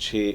6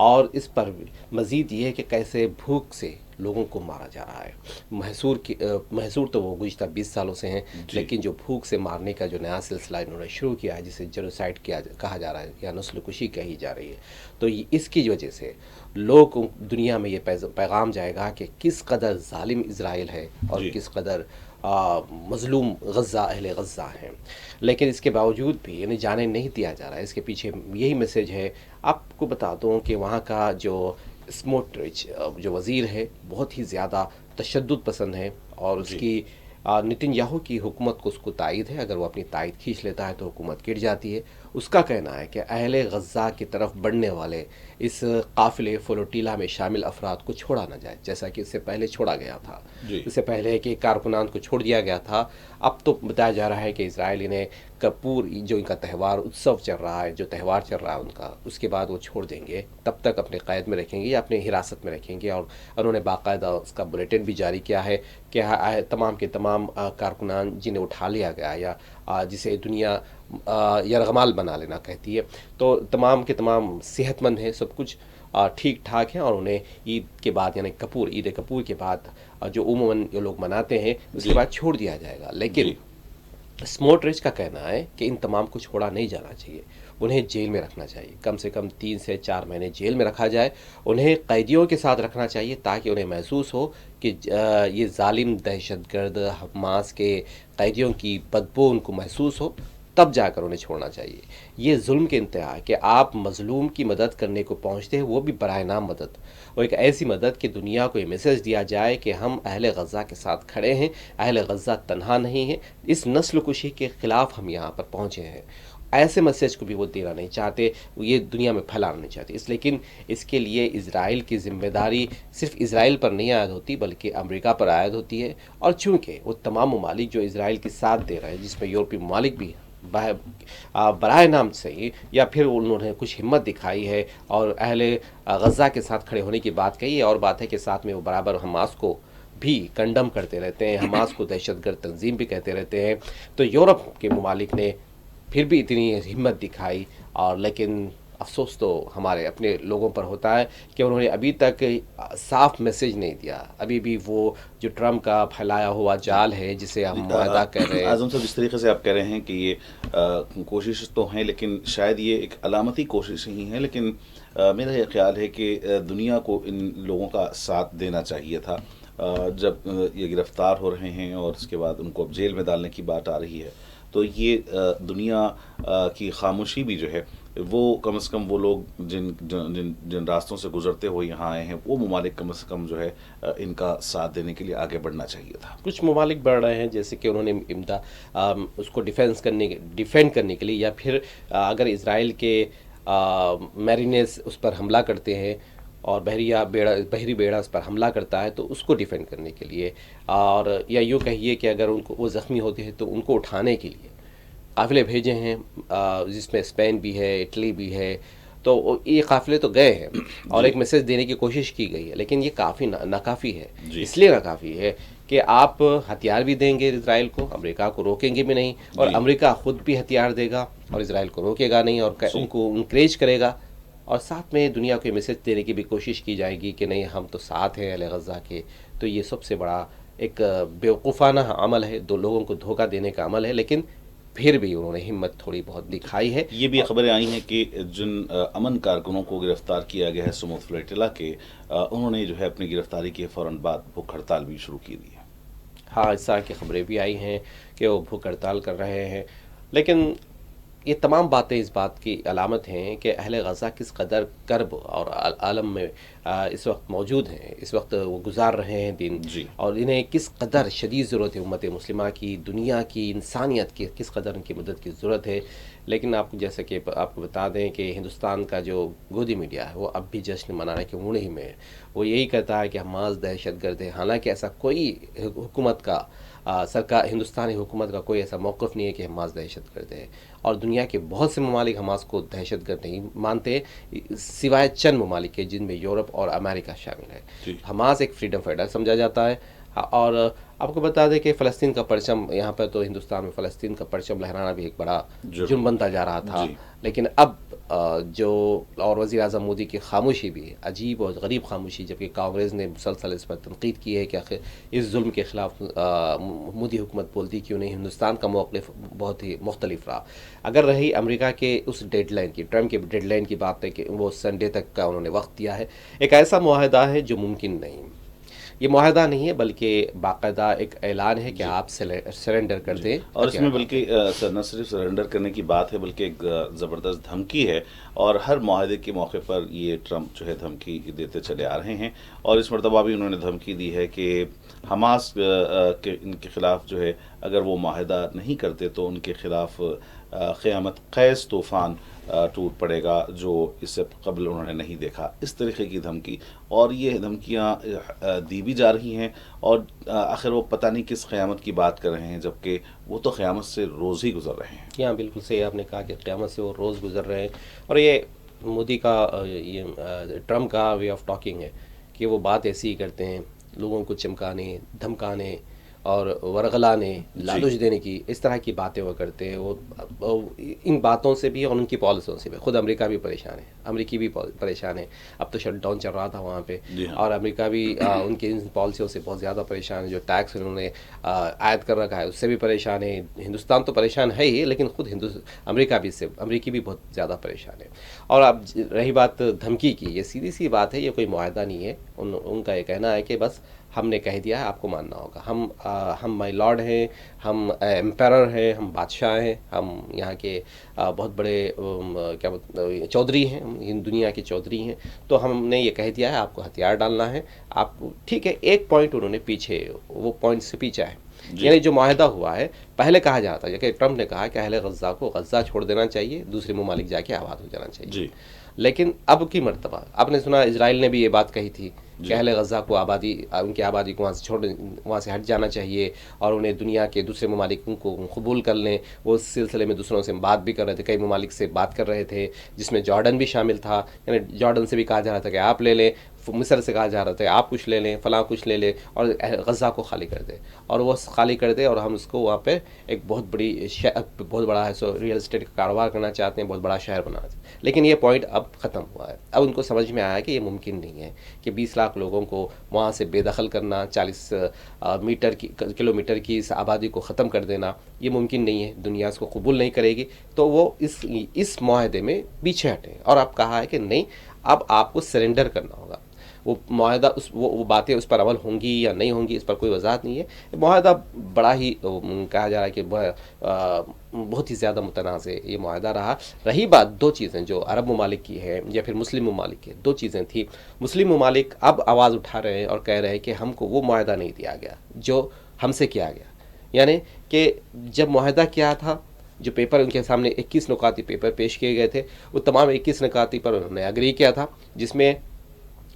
اور اس پر مزید یہ ہے کہ کیسے بھوک سے لوگوں کو مارا جا رہا ہے. محصور تو وہ گزشتہ 20 سالوں سے ہیں، لیکن جو بھوک سے مارنے کا جو نیا سلسلہ انہوں نے شروع کیا ہے، جسے جینوسائیڈ کہا جا رہا ہے یا نسل کشی کہی جا رہی ہے، تو اس کی وجہ سے لوگ دنیا میں یہ پیغام جائے گا کہ کس قدر ظالم اسرائیل ہے اور کس قدر مظلوم اہل غزہ ہیں. لیکن اس کے باوجود بھی انہیں جانے نہیں دیا جا رہا ہے. اس کے پیچھے یہی میسج ہے. آپ کو بتا دوں کہ وہاں کا جو اسموٹرچ جو وزیر ہے بہت ہی زیادہ تشدد پسند ہے، اور اس کی نتن یاہو کی حکومت کو اس کو تائید ہے. اگر وہ اپنی تائید کھینچ لیتا ہے تو حکومت گر جاتی ہے. اس کا کہنا ہے کہ اہل غزہ کی طرف بڑھنے والے اس قافلے فلوٹیلا میں شامل افراد کو چھوڑا نہ جائے، جیسا کہ اس سے پہلے چھوڑا گیا تھا. اس سے پہلے کہ کارکنان کو چھوڑ دیا گیا تھا. اب تو بتایا جا رہا ہے کہ اسرائیل انہیں کپور جو ان کا تہوار اتسو چل رہا ہے، جو تہوار چل رہا ہے ان کا، اس کے بعد وہ چھوڑ دیں گے. تب تک اپنے قید میں رکھیں گے یا اپنے حراست میں رکھیں گے. اور انہوں نے باقاعدہ اس کا بلیٹن بھی جاری کیا ہے کہ تمام کے تمام کارکنان جنہیں اٹھا لیا گیا یا جسے دنیا یرغمال بنا لینا کہتی ہے، تو تمام کے تمام صحت مند ہیں، سب کچھ ٹھیک ٹھاک ہیں. اور انہیں عید کے بعد یعنی عید کپور کے بعد جو عموماً یہ لوگ مناتے ہیں، اس کے بعد چھوڑ دیا جائے گا. لیکن اسموٹرچ کا کہنا ہے کہ ان تمام کو چھوڑا نہیں جانا چاہیے، انہیں جیل میں رکھنا چاہیے. کم سے کم 3 سے 4 مہینے جیل میں رکھا جائے. انہیں قیدیوں کے ساتھ رکھنا چاہیے تاکہ انہیں محسوس ہو کہ یہ ظالم دہشت گرد حماس کے قیدیوں کی بدبو ان کو محسوس ہو، تب جا کر انہیں چھوڑنا چاہیے. یہ ظلم کے انتہا ہے کہ آپ مظلوم کی مدد کرنے کو پہنچتے ہیں، وہ بھی برائے نام مدد، اور ایک ایسی مدد کہ دنیا کو یہ میسج دیا جائے کہ ہم اہل غزہ کے ساتھ کھڑے ہیں، اہل غزہ تنہا نہیں ہیں، اس نسل کشی کے خلاف ہم یہاں پر پہنچے ہیں. ایسے میسج کو بھی وہ دینا نہیں چاہتے، یہ دنیا میں پھیلانا نہیں چاہتے. لیکن اس کے لیے اسرائیل کی ذمہ داری صرف اسرائیل پر نہیں عائد ہوتی بلکہ امریکہ پر عائد ہوتی ہے. اور چونکہ وہ تمام ممالک جو اسرائیل کی ساتھ دے رہے ہیں، جس میں یورپی ممالک بھی برائے نام سے یا پھر انہوں نے کچھ ہمت دکھائی ہے اور اہل غزہ کے ساتھ کھڑے ہونے کی بات کہی ہے، اور بات ہے کہ ساتھ میں وہ برابر حماس کو بھی کنڈم کرتے رہتے ہیں، حماس کو دہشت گرد تنظیم بھی کہتے رہتے ہیں. تو یورپ کے ممالک نے پھر بھی اتنی ہمت دکھائی. اور لیکن افسوس تو ہمارے اپنے لوگوں پر ہوتا ہے کہ انہوں نے ابھی تک صاف میسج نہیں دیا. ابھی بھی وہ جو ٹرمپ کا پھیلایا ہوا جال ہے جسے ہم معاہدہ کر رہے ہیں. اعظم صاحب، جس طریقے سے آپ کہہ رہے ہیں کہ یہ کوشش تو ہیں، لیکن شاید یہ ایک علامتی کوشش ہی ہیں. لیکن میرا یہ خیال ہے کہ دنیا کو ان لوگوں کا ساتھ دینا چاہیے تھا. جب یہ گرفتار ہو رہے ہیں اور اس کے بعد ان کو اب جیل میں ڈالنے کی بات آ رہی ہے، تو یہ دنیا کی خاموشی بھی جو ہے وہ کم از کم وہ لوگ جن راستوں سے گزرتے ہوئے یہاں آئے ہیں، وہ ممالک کم از کم جو ہے ان کا ساتھ دینے کے لیے آگے بڑھنا چاہیے تھا. کچھ ممالک بڑھ رہے ہیں، جیسے کہ انہوں نے اس کو ڈیفینڈ کرنے کے لیے، یا پھر اگر اسرائیل کے میرینیز اس پر حملہ کرتے ہیں اور بحری بیڑا اس پر حملہ کرتا ہے تو اس کو ڈیفینڈ کرنے کے لیے، اور یا یوں کہیے کہ اگر ان کو وہ زخمی ہوتے ہیں تو ان کو اٹھانے کے لیے قافلے بھیجے ہیں، جس میں اسپین بھی ہے، اٹلی بھی ہے. تو یہ قافلے تو گئے ہیں اور ایک میسج دینے کی کوشش کی گئی ہے. لیکن یہ کافی ناکافی ہے. اس لیے ناکافی ہے کہ آپ ہتھیار بھی دیں گے اسرائیل کو، امریکہ کو روکیں گے بھی نہیں، اور امریکہ خود بھی ہتھیار دے گا اور اسرائیل کو روکے گا نہیں، اور ان کو انکریج کرے گا. اور ساتھ میں دنیا کو یہ میسج دینے کی بھی کوشش کی جائے گی کہ نہیں، ہم تو ساتھ ہیں اہل غزہ کے. تو یہ سب سے بڑا ایک بیوقوفانہ عمل ہے، دو لوگوں کو دھوکہ دینے کا عمل ہے. لیکن پھر بھی انہوں نے ہمت تھوڑی بہت دکھائی ہے. یہ بھی خبریں آئی ہیں کہ جن امن کارکنوں کو گرفتار کیا گیا ہے سموت فلیٹلا کے، انہوں نے جو ہے اپنی گرفتاری کے فوراً بعد بھوک ہڑتال بھی شروع کی دی ہے. ہاں، اس طرح کی خبریں بھی آئی ہیں کہ وہ بھوک ہڑتال کر رہے ہیں. لیکن یہ تمام باتیں اس بات کی علامت ہیں کہ اہل غزہ کس قدر کرب اور عالم میں اس وقت موجود ہیں، اس وقت وہ گزار رہے ہیں دن، اور انہیں کس قدر شدید ضرورت ہے امت مسلمہ کی، دنیا کی، انسانیت کی کس قدر ان کی مدد کی ضرورت ہے. لیکن آپ جیسے کہ آپ کو بتا دیں کہ ہندوستان کا جو گودی میڈیا ہے وہ اب بھی جشن منانے کے موڈ ہی میں ہے. وہ یہی کہتا ہے کہ حماس دہشت گرد ہے، حالانکہ ایسا کوئی حکومت کا ہندوستانی حکومت کا کوئی ایسا موقف نہیں ہے کہ حماس دہشت گرد ہے. اور دنیا کے بہت سے ممالک حماس کو دہشت گرد نہیں مانتے، سوائے چند ممالک کے جن میں یورپ اور امریکہ شامل ہے. حماس ایک فریڈم فائٹر سمجھا جاتا ہے، اور آپ کو بتا دیں کہ فلسطین کا پرچم یہاں پر تو ہندوستان میں فلسطین کا پرچم لہرانا بھی ایک بڑا جرم بنتا جا رہا تھا، لیکن اب جو اور وزیر اعظم مودی کی خاموشی بھی عجیب اور غریب خاموشی، جبکہ کانگریس نے مسلسل اس پر تنقید کی ہے کہ آخر اس ظلم کے خلاف مودی حکومت بولتی کیوں نہیں، ہندوستان کا موقف بہت ہی مختلف رہا۔ اگر رہی امریکہ کے اس ڈیڈ لائن کی، ٹرمپ کے ڈیڈ لائن کی بات ہے کہ وہ سنڈے تک کا انہوں نے وقت دیا ہے، ایک ایسا معاہدہ ہے جو ممکن نہیں، یہ معاہدہ نہیں ہے بلکہ باقاعدہ ایک اعلان ہے کہ آپ سرنڈر کر دیں، اور اس میں بلکہ نہ صرف سرنڈر کرنے کی بات ہے بلکہ ایک زبردست دھمکی ہے، اور ہر معاہدے کے موقع پر یہ ٹرمپ جو ہے دھمکی دیتے چلے آ رہے ہیں، اور اس مرتبہ بھی انہوں نے دھمکی دی ہے کہ حماس کے ان کے خلاف جو ہے اگر وہ معاہدہ نہیں کرتے تو ان کے خلاف قیامت خیز طوفان ٹوٹ پڑے گا، جو اس سے قبل انہوں نے نہیں دیکھا، اس طریقے کی دھمکی، اور یہ دھمکیاں دی بھی جا رہی ہیں، اور آخر وہ پتہ نہیں کس قیامت کی بات کر رہے ہیں، جبکہ وہ تو قیامت سے روز ہی گزر رہے ہیں۔ ہاں بالکل صحیح آپ نے کہا کہ قیامت سے وہ روز گزر رہے ہیں، اور یہ مودی کا یہ ٹرمپ کا وے آف ٹاکنگ ہے کہ وہ بات ایسی ہی کرتے ہیں، لوگوں کو چمکانے، دھمکانے اور ورغلانے، لالچ دینے کی، اس طرح کی باتیں وہ کرتے ہیں۔ وہ ان باتوں سے بھی اور ان کی پالیسیوں سے بھی خود امریکہ بھی پریشان ہے، امریکی بھی پریشان ہے، اب تو شٹ ڈاؤن چل رہا تھا وہاں پہ، اور امریکہ بھی ان کی ان پالیسیوں سے بہت زیادہ پریشان ہے، جو ٹیکس انہوں نے عائد کر رکھا ہے اس سے بھی پریشان ہے۔ ہندوستان تو پریشان ہے ہی، لیکن خود امریکہ بھی سے امریکی بھی بہت زیادہ پریشان ہے۔ اور اب رہی بات دھمکی کی، یہ سیدھی سی بات ہے، یہ کوئی معاہدہ نہیں ہے، ان کا یہ کہنا ہے کہ بس ہم نے کہہ دیا ہے آپ کو ماننا ہوگا، ہم مائی لارڈ ہیں، ہم امپیرر ہیں، ہم بادشاہ ہیں، ہم یہاں کے بہت بڑے کیا چودھری ہیں، ہم دنیا کے چودھری ہیں، تو ہم نے یہ کہہ دیا ہے آپ کو ہتھیار ڈالنا ہے، آپ کو ٹھیک ہے۔ ایک پوائنٹ انہوں نے پیچھے، وہ پوائنٹ سے پیچھے ہے، یعنی جو معاہدہ ہوا ہے پہلے کہا جاتا ہے کہ ٹرمپ نے کہا کہ اہل غزہ کو غزہ چھوڑ دینا چاہیے، دوسرے ممالک جا کے آباد ہو جانا چاہیے، لیکن اب کی مرتبہ آپ نے سنا اسرائیل نے بھی یہ بات کہی تھی کہ اہل غزہ کو ان کی آبادی کو وہاں سے ہٹ جانا چاہیے، اور انہیں دنیا کے دوسرے ممالک ان کو قبول کر لیں۔ وہ اس سلسلے میں دوسروں سے بات بھی کر رہے تھے، کئی ممالک سے بات کر رہے تھے، جس میں جارڈن بھی شامل تھا، یعنی جارڈن سے بھی کہا جا رہا تھا کہ آپ لے لیں، مصر سے کہا جا رہا تھا آپ کچھ لے لیں، فلاں کچھ لے لیں، اور غزہ کو خالی کر دے، اور وہ خالی کر دے، اور ہم اس کو وہاں پہ ایک بہت بڑا ہے سو ریئل اسٹیٹ کا کاروبار کرنا چاہتے ہیں، بہت بڑا شہر بنانا چاہتے ہیں۔ لیکن یہ پوائنٹ اب ختم ہوا ہے، اب ان کو سمجھ میں آیا کہ یہ ممکن نہیں ہے کہ 20 لاکھ لوگوں کو وہاں سے بے دخل کرنا، 40 کلومیٹر کی اس آبادی کو ختم کر دینا، یہ ممکن نہیں ہے، دنیا اس کو قبول نہیں کرے گی، تو وہ اس معاہدے میں پیچھے ہٹیں، اور اب کہا ہے کہ نہیں، اب آپ کو سرنڈر کرنا ہوگا۔ وہ معاہدہ وہ باتیں اس پر عمل ہوں گی یا نہیں ہوں گی، اس پر کوئی وضاحت نہیں ہے۔ معاہدہ بڑا ہی کہا جا رہا ہے کہ بہت ہی زیادہ متنازع یہ معاہدہ رہا۔ رہی بات دو چیزیں جو عرب ممالک کی ہے یا پھر مسلم ممالک کی، دو چیزیں تھیں۔ مسلم ممالک اب آواز اٹھا رہے ہیں اور کہہ رہے ہیں کہ ہم کو وہ معاہدہ نہیں دیا گیا جو ہم سے کیا گیا، یعنی کہ جب معاہدہ کیا تھا، جو پیپر ان کے سامنے 21 نکاتی پیپر پیش کیے گئے تھے، وہ تمام 21 نکاتی پر انہوں نے اگری کیا تھا، جس میں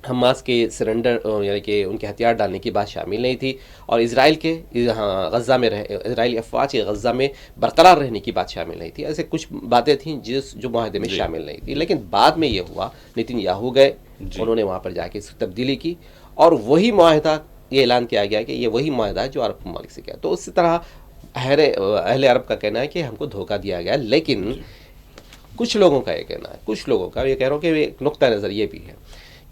حماس کے سرنڈر یعنی کہ ان کے ہتھیار ڈالنے کی بات شامل نہیں تھی، اور اسرائیل کے غزہ میں اسرائیلی افواج کے غزہ میں برقرار رہنے کی بات شامل نہیں تھی۔ ایسے کچھ باتیں تھیں جو معاہدے میں شامل نہیں تھی، لیکن بعد میں یہ ہوا، نتن یاہو گئے، انہوں نے وہاں پر جا کے اس کی تبدیلی کی، اور وہی معاہدہ یہ اعلان کیا گیا کہ یہ وہی معاہدہ ہے جو عرب ممالک سے کیا۔ تو اسی طرح اہل عرب کا کہنا ہے کہ ہم کو دھوکہ دیا گیا، لیکن کچھ لوگوں کا یہ کہنا ہے، کچھ لوگوں کا یہ کہہ رہا ہوں کہ ایک نقطہ نظر یہ بھی ہے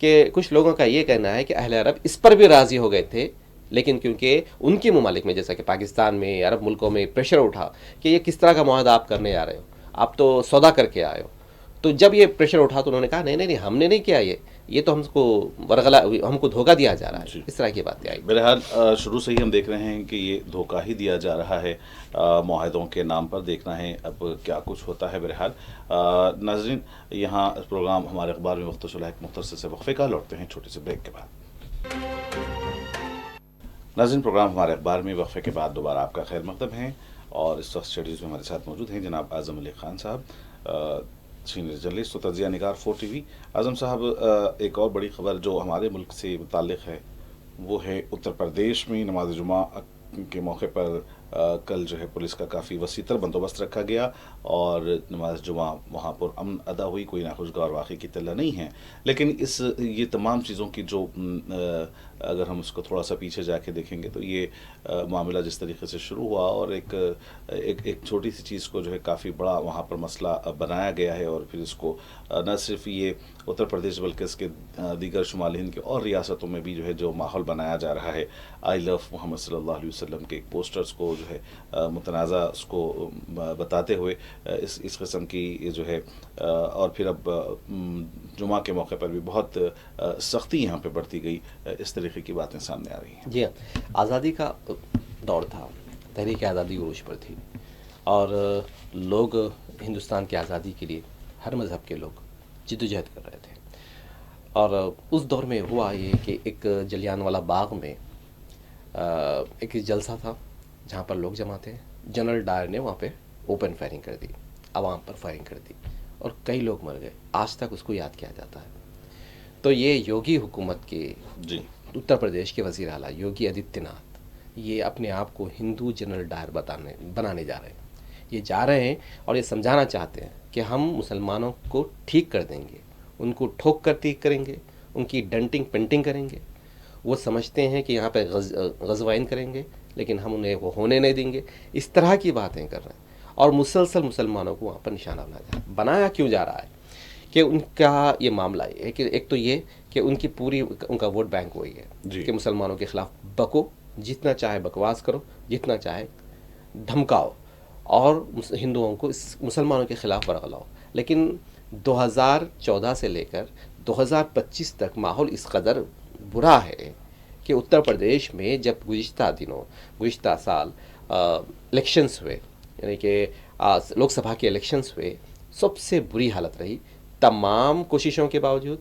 کہ کچھ لوگوں کا یہ کہنا ہے کہ اہل عرب اس پر بھی راضی ہو گئے تھے، لیکن کیونکہ ان کے ممالک میں جیسا کہ پاکستان میں، عرب ملکوں میں پریشر اٹھا کہ یہ کس طرح کا معاہدہ آپ کرنے آ رہے ہو، آپ تو سودا کر کے آئے ہو، تو جب یہ پریشر اٹھا تو انہوں نے کہا نہیں ہم نے نہیں کیا، یہ تو ہم کو دھوکہ دیا جا رہا ہے، اس طرح کی باتیں آئی۔ بہرحال شروع سے ہی ہم دیکھ رہے ہیں کہ یہ دھوکہ ہی دیا جا رہا ہے، معاہدوں کے نام پر، دیکھنا ہے اب کیا کچھ ہوتا ہے۔ بہرحال ناظرین، یہاں پروگرام ہمارے اخبار میں مختصر ایک مختصر سے وقفے کا، لوٹتے ہیں چھوٹے سے بریک کے بعد۔ ناظرین، پروگرام ہمارے اخبار میں وقفے کے بعد دوبارہ آپ کا خیر مقدم ہے، اور اس وقت اسٹوڈیوز میں ہمارے ساتھ موجود ہیں جناب اعظم علی خان صاحب، سینئر جرنلسٹ و تجزیہ نگار 4 TV۔ اعظم صاحب، ایک اور بڑی خبر جو ہمارے ملک سے متعلق ہے وہ ہے اتر پردیش میں نماز جمعہ کے موقع پر کل جو ہے پولیس کا کافی وسیع تر بندوبست رکھا گیا اور نماز جمعہ وہاں پر امن ادا ہوئی، کوئی ناخوشگوار واقعے کی اطلاع نہیں ہے. لیکن یہ تمام چیزوں کی جو اگر ہم اس کو تھوڑا سا پیچھے جا کے دیکھیں گے تو یہ معاملہ جس طریقے سے شروع ہوا اور ایک چھوٹی سی چیز کو جو ہے کافی بڑا وہاں پر مسئلہ بنایا گیا ہے، اور پھر اس کو نہ صرف یہ اتر پردیش بلکہ اس کے دیگر شمال ہند کے اور ریاستوں میں بھی جو ہے جو ماحول بنایا جا رہا ہے، آئی لو محمد صلی اللہ علیہ وسلم کے پوسٹرز کو جو ہے متنازع اس کو بتاتے ہوئے اس قسم کی جو ہے اور پھر اب جمعہ کے موقع پر بھی بہت سختی یہاں پہ بڑھتی گئی، اس طریقے کی باتیں سامنے آ رہی ہیں. جی ہاں، آزادی کا دور تھا، تحریک آزادی عروج پر تھی اور لوگ ہندوستان کی آزادی کے لیے ہر مذہب کے لوگ جدوجہد کر رہے تھے. اور اس دور میں ہوا یہ کہ ایک جلیان والا باغ میں ایک جلسہ تھا جہاں پر لوگ جمع تھے. جنرل ڈائر نے وہاں پہ اوپن فائرنگ کر دی، عوام پر فائرنگ کر دی اور کئی لوگ مر گئے. آج تک اس کو یاد کیا جاتا ہے. تو یہ یوگی حکومت کے جی اتر پردیش کے وزیر اعلیٰ یوگی آدتیہ ناتھ یہ اپنے آپ کو ہندو جنرل ڈائر بنانے جا رہے ہیں. یہ جا رہے ہیں اور یہ سمجھانا چاہتے ہیں کہ ہم مسلمانوں کو ٹھیک کر دیں گے، ان کو ٹھوک کر ٹھیک کریں گے، ان کی ڈنٹنگ پینٹنگ کریں گے. وہ سمجھتے ہیں کہ یہاں پہ غزوائن کریں گے لیکن ہم انہیں وہ ہونے نہیں دیں گے. اس طرح کی باتیں کر رہے ہیں اور مسلسل مسلمانوں کو وہاں پر نشانہ بنایا کیوں جا رہا ہے کہ ان کا یہ معاملہ ہے کہ ایک تو یہ کہ ان کا ووٹ بینک وہی ہے کہ مسلمانوں کے خلاف بکو، جتنا چاہے بکواس کرو، جتنا چاہے دھمکاؤ اور ہندوؤں کو مسلمانوں کے خلاف ورغلاؤ. لیکن 2014 سے لے کر 2025 تک ماحول اس قدر برا ہے کہ اتر پردیش میں جب گزشتہ سال الیکشنز ہوئے، یعنی کہ لوک سبھا کے الیکشنز ہوئے، سب سے بری حالت رہی. تمام کوششوں کے باوجود،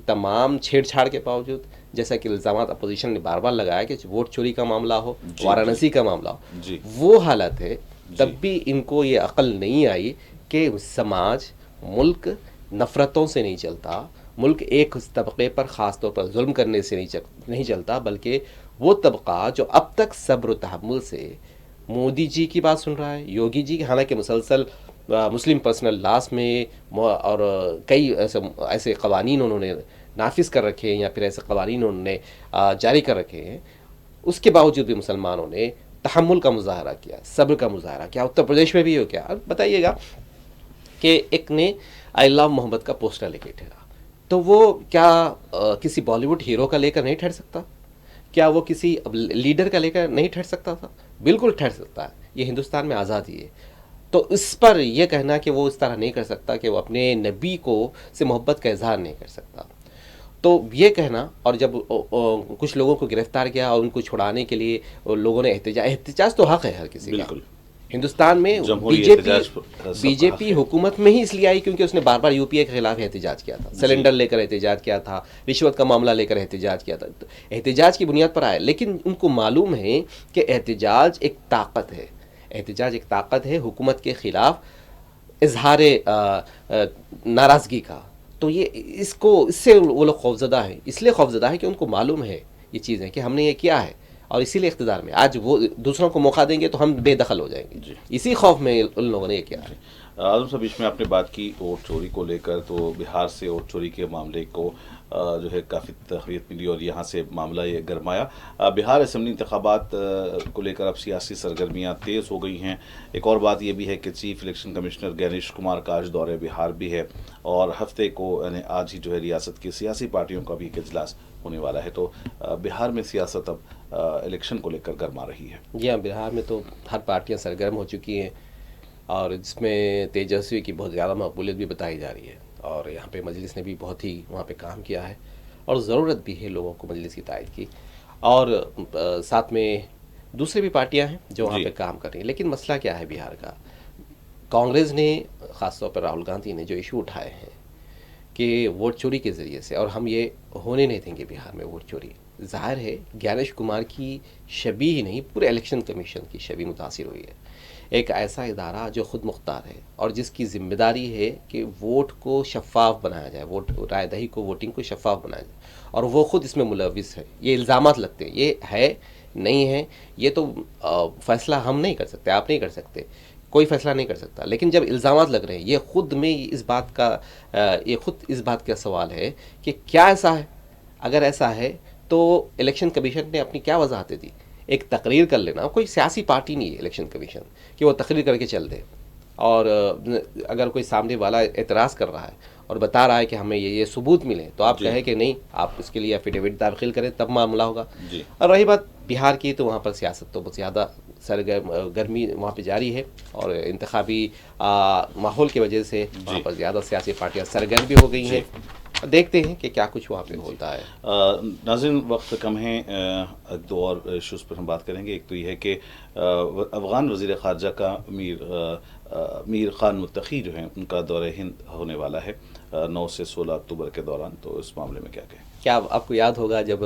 تمام چھیڑ چھاڑ کے باوجود، جیسا کہ الزامات اپوزیشن نے بار بار لگایا کہ ووٹ چوری کا معاملہ ہو، وارانسی کا معاملہ ہو، وہ حالت ہے. تب بھی ان کو یہ عقل نہیں آئی کہ سماج، ملک نفرتوں سے نہیں چلتا، ملک ایک طبقے پر خاص طور پر ظلم کرنے سے نہیں چلتا، بلکہ وہ طبقہ جو اب تک صبر و تحمل سے مودی جی کی بات سن رہا ہے، یوگی جی حالانکہ مسلسل مسلم پرسنل لاس میں اور کئی ایسے قوانین انہوں نے نافذ کر رکھے ہیں یا پھر ایسے قوانین انہوں نے جاری کر رکھے ہیں، اس کے باوجود بھی مسلمانوں نے تحمل کا مظاہرہ کیا، صبر کا مظاہرہ کیا. اتر پردیش میں بھی ہو کیا؟ بتائیے گا کہ ایک نے آئی لو محمد کا پوسٹر لے کے ٹھہرا، تو وہ کیا کسی بالی ووڈ ہیرو کا لے کر نہیں ٹھہر سکتا؟ کیا وہ کسی لیڈر کا لے کر نہیں ٹھہر سکتا تھا؟ بالکل ٹھہر سکتا ہے. یہ ہندوستان میں آزادی ہے. تو اس پر یہ کہنا کہ وہ اس طرح نہیں کر سکتا کہ وہ اپنے نبی سے محبت کا اظہار نہیں کر سکتا، تو یہ کہنا. اور جب کچھ لوگوں کو گرفتار کیا اور ان کو چھڑانے کے لیے لوگوں نے احتجاج تو حق ہے ہر کسی کا. ہندوستان میں بی جے پی حکومت میں ہی اس لیے آئی کیونکہ اس نے بار بار یو پی اے کے خلاف احتجاج کیا تھا، سلنڈر لے کر احتجاج کیا تھا، رشوت کا معاملہ لے کر احتجاج کیا تھا. احتجاج کی بنیاد پر آئے، لیکن ان کو معلوم ہے کہ احتجاج ایک طاقت ہے، احتجاج ایک طاقت ہے حکومت کے خلاف اظہار ناراضگی کا. تو یہ اس سے وہ لوگ خوفزدہ ہیں، اس لیے خوفزدہ ہے کہ ان کو معلوم ہے یہ چیزیں کہ ہم نے یہ کیا ہے اور اسی لیے اقتدار میں آج وہ دوسروں کو موقع دیں گے تو ہم بے دخل ہو جائیں گے. اسی خوف میں ان لوگوں نے یہ کیا ہے. اعظم صاحب، بیچ میں آپ نے بات کی ووٹ چوری کو لے کر، تو بہار سے ووٹ چوری کے معاملے کو جو ہے کافی تقویت ملی اور یہاں سے معاملہ یہ گرمایا. بہار اسمبلی انتخابات کو لے کر اب سیاسی سرگرمیاں تیز ہو گئی ہیں. ایک اور بات یہ بھی ہے کہ chief election commissioner Ganesh Kumar کا آج دورہ بہار بھی ہے اور ہفتے کو یعنی آج ہی جو ہے ریاست کی سیاسی پارٹیوں کا بھی ایک اجلاس ہونے والا ہے. تو بہار میں سیاست اب الیکشن کو لے کر گرما رہی ہے. جی ہاں، بہار میں تو ہر پارٹیاں سرگرم ہو چکی ہیں اور جس میں تیجسوی کی بہت زیادہ مقبولیت بھی بتائی جا رہی ہے اور یہاں پہ مجلس نے بھی بہت ہی وہاں پہ کام کیا ہے اور ضرورت بھی ہے لوگوں کو مجلس کی تائید کی. اور ساتھ میں دوسری بھی پارٹیاں ہیں جو وہاں پہ کام کر رہی ہیں. لیکن مسئلہ کیا ہے بہار کا؟ کانگریس نے خاص طور پر راہل گاندھی نے جو ایشو اٹھائے ہیں کہ ووٹ چوری کے ذریعے سے، اور ہم یہ ہونے نہیں دیں گے بہار میں ووٹ چوری. ظاہر ہے گنیش کمار کی شبیہ ہی نہیں، پورے الیکشن کمیشن کی شبیہ متاثر ہوئی ہے. ایک ایسا ادارہ جو خود مختار ہے اور جس کی ذمہ داری ہے کہ ووٹ کو شفاف بنایا جائے، رائے دہی کو، ووٹنگ کو شفاف بنایا جائے، اور وہ خود اس میں ملوث ہے. یہ الزامات لگتے ہیں. یہ ہے نہیں ہیں، یہ تو فیصلہ ہم نہیں کر سکتے، آپ نہیں کر سکتے، کوئی فیصلہ نہیں کر سکتا. لیکن جب الزامات لگ رہے ہیں، یہ خود میں یہ خود اس بات کا سوال ہے کہ کیا ایسا ہے. اگر ایسا ہے تو الیکشن کمیشن نے اپنی کیا وضاحتیں دی؟ ایک تقریر کر لینا، کوئی سیاسی پارٹی نہیں ہے الیکشن کمیشن کہ وہ تقریر کر کے چل دے. اور اگر کوئی سامنے والا اعتراض کر رہا ہے اور بتا رہا ہے کہ ہمیں یہ ثبوت ملے، تو آپ کہیں کہ نہیں، آپ اس کے لیے ایفیڈیوٹ داخل کریں، تب معاملہ ہوگا. جی. اور رہی بات بہار کی، تو وہاں پر سیاست تو بہت زیادہ گرمی وہاں پہ جاری ہے، اور انتخابی ماحول کی وجہ سے وہاں پر زیادہ سیاسی پارٹیاں سرگرم بھی ہو گئی ہیں. دیکھتے ہیں کہ کیا کچھ وہاں پہ ہوتا ہے. ناظرین، وقت کم ہے، دو اور ایشوز پر ہم بات کریں گے. ایک تو یہ ہے کہ افغان وزیر خارجہ کا میر خان متقی جو ہیں، ان کا دورہ ہند ہونے والا ہے 9 سے 16 اکتوبر کے دوران. تو اس معاملے میں کیا کہیں؟ کیا آپ کو یاد ہوگا جب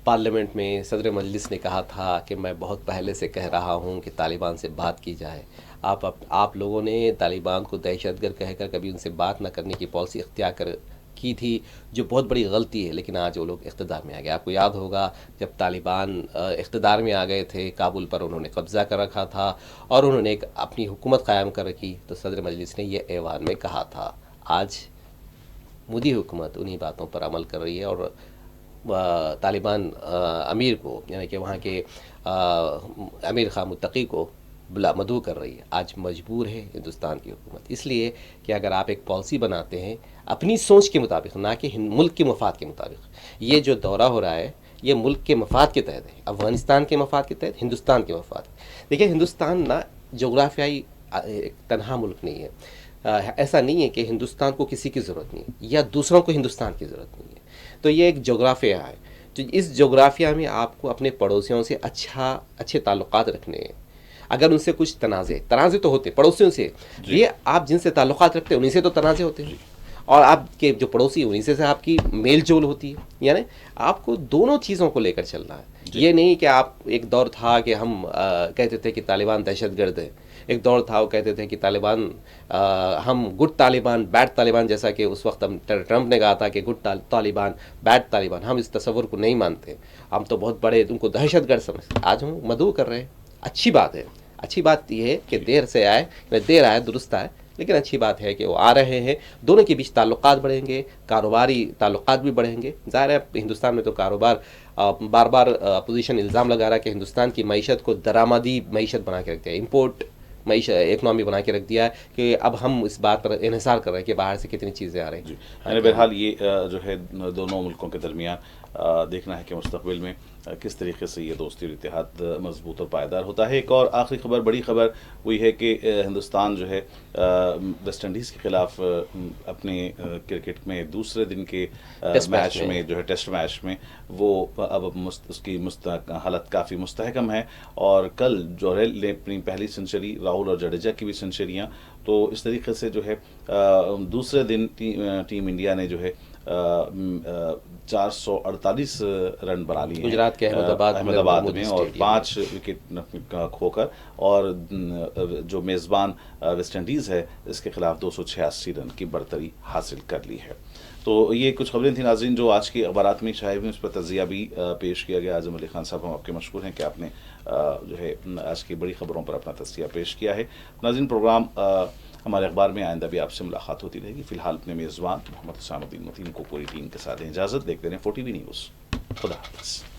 پارلیمنٹ میں صدر مجلس نے کہا تھا کہ میں بہت پہلے سے کہہ رہا ہوں کہ طالبان سے بات کی جائے. آپ لوگوں نے طالبان کو دہشت گرد کہہ کر کبھی ان سے بات نہ کرنے کی پالیسی اختیار کی تھی، جو بہت بڑی غلطی ہے. لیکن آج وہ لوگ اقتدار میں آ گئے. آپ کو یاد ہوگا جب طالبان اقتدار میں آ گئے تھے، کابل پر انہوں نے قبضہ کر رکھا تھا اور انہوں نے ایک اپنی حکومت قائم کر رکھی، تو صدر مجلس نے یہ ایوان میں کہا تھا. آج مودی حکومت انہی باتوں پر عمل کر رہی ہے اور طالبان امیر کو، یعنی کہ وہاں کے امیر خان متقی کو مدعو کر رہی ہے. آج مجبور ہے ہندوستان کی حکومت، اس لیے کہ اگر آپ ایک پالیسی بناتے ہیں اپنی سوچ کے مطابق، نہ کہ ملک کے مفاد کے مطابق. یہ جو دورہ ہو رہا ہے یہ ملک کے مفاد کے تحت ہے، افغانستان کے مفاد کے تحت، ہندوستان کے مفاد. دیکھیں، ہندوستان نہ جغرافیائی ایک تنہا ملک نہیں ہے. ایسا نہیں ہے کہ ہندوستان کو کسی کی ضرورت نہیں ہے یا دوسروں کو ہندوستان کی ضرورت نہیں ہے. تو یہ ایک جغرافیہ ہے. تو اس جغرافیہ میں آپ کو اپنے پڑوسیوں سے اچھے تعلقات رکھنے ہیں. اگر ان سے کچھ تنازع تو ہوتے پڑوسیوں سے، یہ آپ جن سے تعلقات رکھتے ہیں انہیں سے تو تنازع ہوتے ہیں، اور آپ کے جو پڑوسی ہیں انہیں سے آپ کی میل جول ہوتی ہے. یعنی آپ کو دونوں چیزوں کو لے کر چلنا ہے. یہ نہیں کہ آپ، ایک دور تھا کہ ہم کہتے تھے کہ طالبان دہشت گرد ہے، ایک دور تھا وہ کہتے تھے کہ طالبان، ہم گڈ طالبان بیڈ طالبان، جیسا کہ اس وقت ٹرمپ نے کہا تھا کہ گڈ طالبان بیڈ طالبان. ہم اس تصور کو نہیں مانتے، ہم تو بہت بڑے ان کو دہشت گرد سمجھتے. آج ہم مدعو کر رہے ہیں. اچھی بات ہے. اچھی بات یہ ہے کہ دیر آئے درست آئے، لیکن اچھی بات ہے کہ وہ آ رہے ہیں. دونوں کے بیچ تعلقات بڑھیں گے، کاروباری تعلقات بھی بڑھیں گے. ظاہر ہے ہندوستان میں تو کاروبار بار بار اپوزیشن الزام لگا رہا ہے کہ ہندوستان کی معیشت کو درآمدی معیشت بنا کے رکھ دیا، امپورٹ معیشت اکنامی بنا کے رکھ دیا ہے، کہ اب ہم اس بات پر انحصار کر رہے ہیں کہ باہر سے کتنی چیزیں آ رہی ہیں. یعنی بہرحال یہ جو ہے دونوں ملکوں کے درمیان دیکھنا ہے کہ مستقبل میں کس طریقے سے یہ دوستی اور اتحاد مضبوط اور پائیدار ہوتا ہے. ایک اور آخری خبر، بڑی خبر وہی ہے کہ ہندوستان جو ہے ویسٹ انڈیز کے خلاف اپنے کرکٹ میں دوسرے دن کے میچ میں جو ہے ٹیسٹ میچ میں وہ اب اس کی حالت کافی مستحکم ہے. اور کل جوہریل نے اپنی پہلی سنچری، راہل اور جڈیجا کی بھی سنچریاں. تو اس طریقے سے جو ہے دوسرے دن ٹیم انڈیا نے جو ہے 448 رن بنا لیے ہیں گجرات کے احمد آباد میں، اور 5 وکٹ کھو کر. اور جو میزبان ویسٹ انڈیز ہے اس کے خلاف 286 رن کی برتری حاصل کر لی ہے. تو یہ کچھ خبریں تھیں ناظرین جو آج کے اخبارات میں شائع ہوئی، اس پر تجزیہ بھی پیش کیا گیا. اعظم علی خان صاحب، ہم آپ کے مشکور ہیں کہ آپ نے جو ہے آج کی بڑی خبروں پر اپنا تجزیہ پیش کیا ہے. ناظرین، پروگرام ہمارے اخبار میں آئندہ بھی آپ سے ملاقات ہوتی رہے گی. فی الحال اپنے میزبان محمد حسام الدین متین کو پوری ٹیم کے ساتھ اجازت. دیکھتے رہیں 4TV نیوز. خدا حافظ.